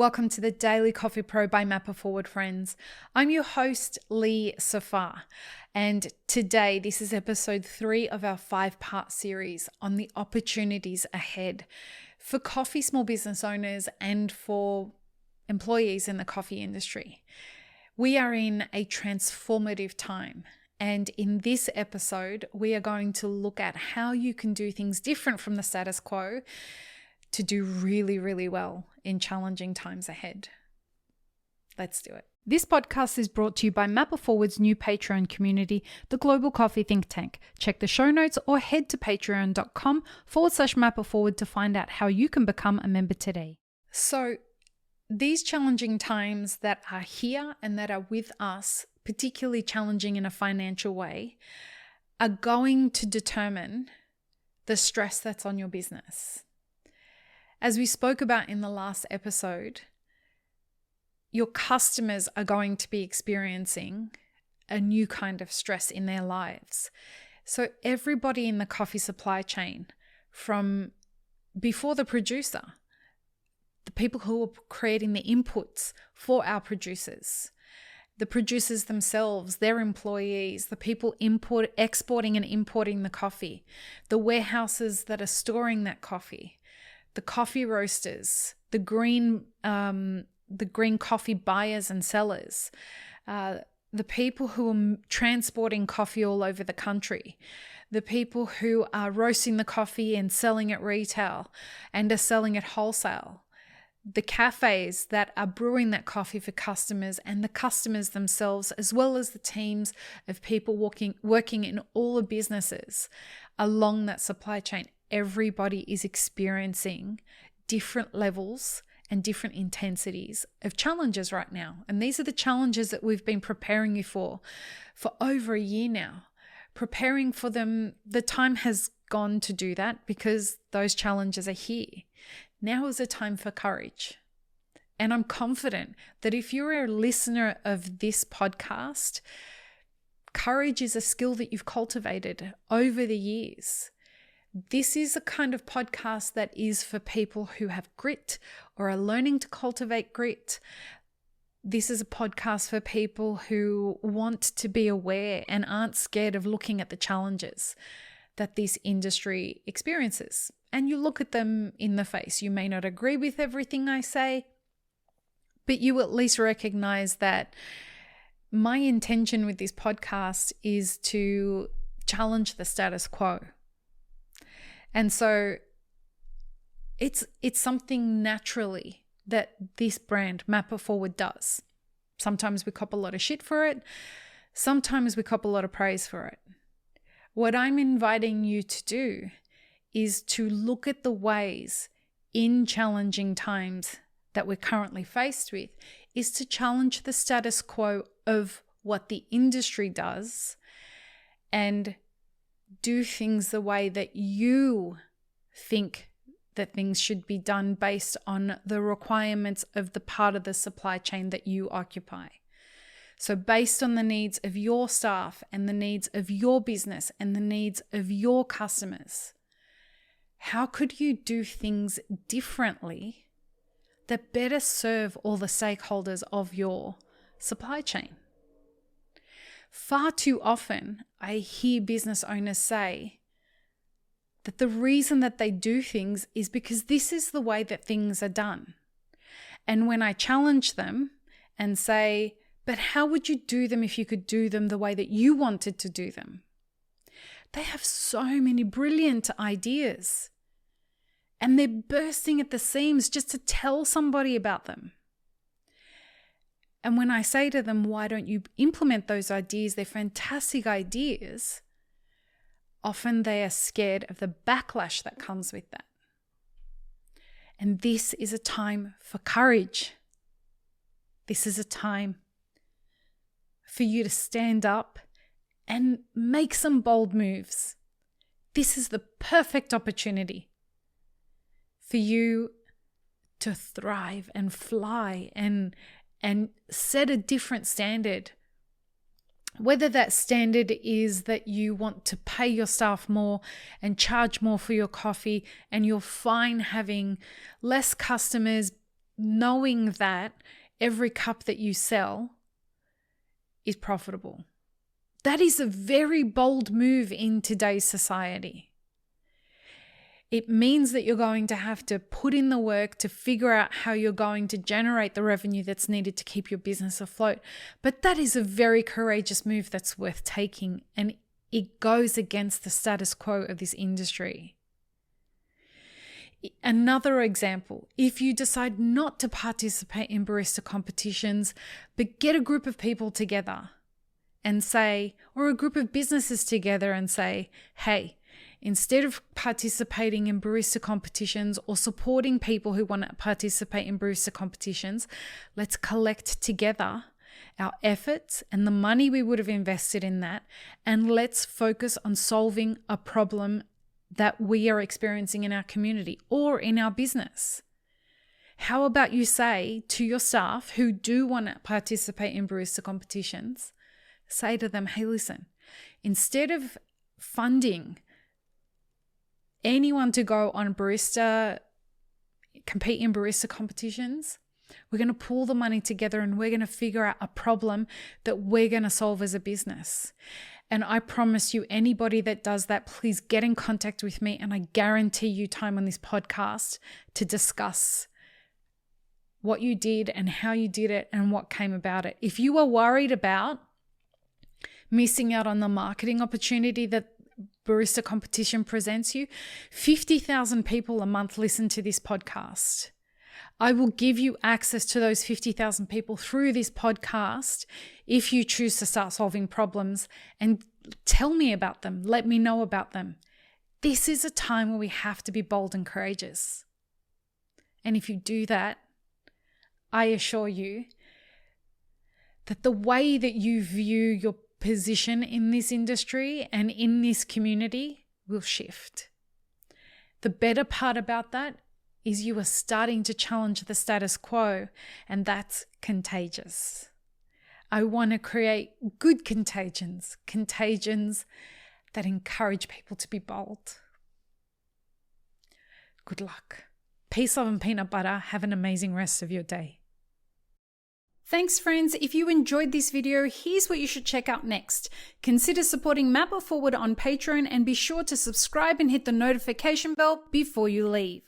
Welcome to the Daily Coffee Pro by Mapper Forward, friends. I'm your host, Lee Safar, and today this is episode 3 of our 5-part series on the opportunities ahead for coffee small business owners and for employees in the coffee industry. We are in a transformative time, and in this episode, we are going to look at how you can do things different from the status quo to do really, really well in challenging times ahead. Let's do it. This podcast is brought to you by Mapper Forward's new Patreon community, the Global Coffee Think Tank. Check the show notes or head to patreon.com/Mapper Forward to find out how you can become a member today. So these challenging times that are here and that are with us, particularly challenging in a financial way, are going to determine the stress that's on your business. As we spoke about in the last episode, your customers are going to be experiencing a new kind of stress in their lives. So everybody in the coffee supply chain, from before the producer, the people who are creating the inputs for our producers, the producers themselves, their employees, the people exporting and importing the coffee, the warehouses that are storing that coffee, the coffee roasters, the green coffee buyers and sellers, the people who are transporting coffee all over the country, the people who are roasting the coffee and selling it retail and are selling it wholesale, the cafes that are brewing that coffee for customers and the customers themselves, as well as the teams of people working in all the businesses along that supply chain. Everybody is experiencing different levels and different intensities of challenges right now. And these are the challenges that we've been preparing you for over a year now. Preparing for them, the time has gone to do that because those challenges are here. Now is a time for courage. And I'm confident that if you're a listener of this podcast, courage is a skill that you've cultivated over the years. This is a kind of podcast that is for people who have grit or are learning to cultivate grit. This is a podcast for people who want to be aware and aren't scared of looking at the challenges that this industry experiences. And you look at them in the face. You may not agree with everything I say, but you at least recognize that my intention with this podcast is to challenge the status quo. And so it's something naturally that this brand, Mapper Forward, does. Sometimes we cop a lot of shit for it. Sometimes we cop a lot of praise for it. What I'm inviting you to do is to look at the ways in challenging times that we're currently faced with, is to challenge the status quo of what the industry does and do things the way that you think that things should be done based on the requirements of the part of the supply chain that you occupy. So based on the needs of your staff and the needs of your business and the needs of your customers, how could you do things differently that better serve all the stakeholders of your supply chain? Far too often, I hear business owners say that the reason that they do things is because this is the way that things are done. And when I challenge them and say, but how would you do them if you could do them the way that you wanted to do them? They have so many brilliant ideas and they're bursting at the seams just to tell somebody about them. And when I say to them, why don't you implement those ideas? They're fantastic ideas. Often they are scared of the backlash that comes with that. And this is a time for courage. This is a time for you to stand up and make some bold moves. This is the perfect opportunity for you to thrive and fly and set a different standard. Whether that standard is that you want to pay your staff more and charge more for your coffee and you're fine having less customers knowing that every cup that you sell is profitable. That is a very bold move in today's society. It means that you're going to have to put in the work to figure out how you're going to generate the revenue that's needed to keep your business afloat. But that is a very courageous move that's worth taking, and it goes against the status quo of this industry. Another example, if you decide not to participate in barista competitions, but get a group of people together and say, or a group of businesses together and say, hey, instead of participating in barista competitions or supporting people who want to participate in barista competitions, let's collect together our efforts and the money we would have invested in that, and let's focus on solving a problem that we are experiencing in our community or in our business. How about you say to your staff who do want to participate in barista competitions, say to them, hey, listen, instead of funding anyone to go on compete in barista competitions, we're going to pull the money together and we're going to figure out a problem that we're going to solve as a business. And I promise you, anybody that does that, please get in contact with me, and I guarantee you time on this podcast to discuss what you did and how you did it and what came about it. If you are worried about missing out on the marketing opportunity that barista competition presents you, 50,000 people a month listen to this podcast. I will give you access to those 50,000 people through this podcast if you choose to start solving problems, and tell me about them. Let me know about them. This is a time where we have to be bold and courageous. And if you do that, I assure you that the way that you view your position in this industry and in this community will shift. The better part about that is you are starting to challenge the status quo, and that's contagious. I want to create good contagions that encourage people to be bold. Good luck. Peace, love, and peanut butter. Have an amazing rest of your day. Thanks, friends. If you enjoyed this video, here's what you should check out next. Consider supporting Map It Forward on Patreon, and be sure to subscribe and hit the notification bell before you leave.